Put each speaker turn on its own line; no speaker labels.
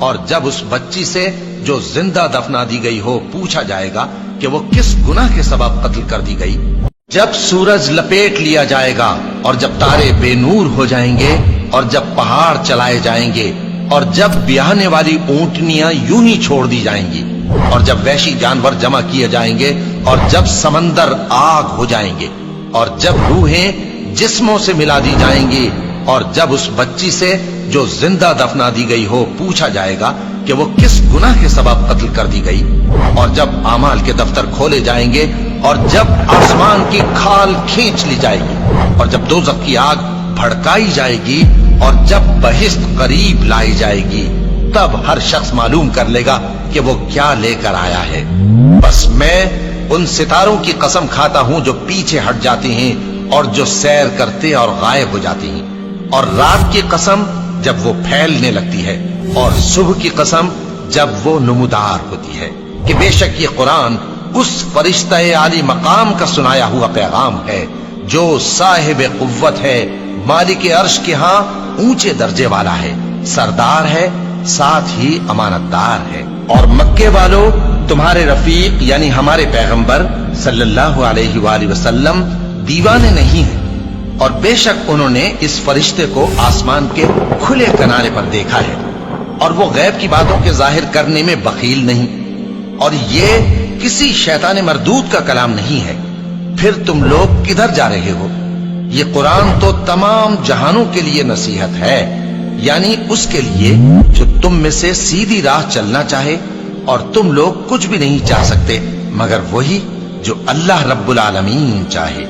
اور جب اس بچی سے جو زندہ دفنا دی گئی ہو پوچھا جائے گا کہ وہ کس گناہ کے سبب قتل کر دی گئی، جب سورج لپیٹ لیا جائے گا اور جب تارے بے نور ہو جائیں گے اور جب پہاڑ چلائے جائیں گے اور جب بیاہنے والی اونٹنیاں یوں ہی چھوڑ دی جائیں گی اور جب وحشی جانور جمع کیے جائیں گے اور جب سمندر آگ ہو جائیں گے اور جب روحیں جسموں سے ملا دی جائیں گی اور جب اس بچی سے جو زندہ دفنا دی گئی ہو پوچھا جائے گا کہ وہ کس گناہ کے سبب قتل کر دی گئی، اور جب اعمال کے دفتر کھولے جائیں گے اور جب آسمان کی کھال کھینچ لی جائے گی اور جب دوزخ کی آگ بھڑکائی جائے گی اور جب بہشت قریب لائی جائے گی، تب ہر شخص معلوم کر لے گا کہ وہ کیا لے کر آیا ہے۔ بس میں ان ستاروں کی قسم کھاتا ہوں جو پیچھے ہٹ جاتے ہیں اور جو سیر کرتے اور غائب ہو جاتے ہیں، اور رات کی قسم جب وہ پھیلنے لگتی ہے، اور صبح کی قسم جب وہ نمودار ہوتی ہے، کہ بے شک یہ قرآن اس فرشتہ عالی مقام کا سنایا ہوا پیغام ہے جو صاحب قوت ہے، مالک عرش کے ہاں اونچے درجے والا ہے، سردار ہے، ساتھ ہی امانت دار ہے۔ اور مکے والو، تمہارے رفیق یعنی ہمارے پیغمبر صلی اللہ علیہ وآلہ وسلم دیوانے نہیں ہیں، اور بے شک انہوں نے اس فرشتے کو آسمان کے کھلے کنارے پر دیکھا ہے، اور وہ غیب کی باتوں کے ظاہر کرنے میں بخیل نہیں، اور یہ کسی شیطان مردود کا کلام نہیں ہے۔ پھر تم لوگ کدھر جا رہے ہو؟ یہ قرآن تو تمام جہانوں کے لیے نصیحت ہے، یعنی اس کے لیے جو تم میں سے سیدھی راہ چلنا چاہے، اور تم لوگ کچھ بھی نہیں چاہ سکتے مگر وہی جو اللہ رب العالمین چاہے۔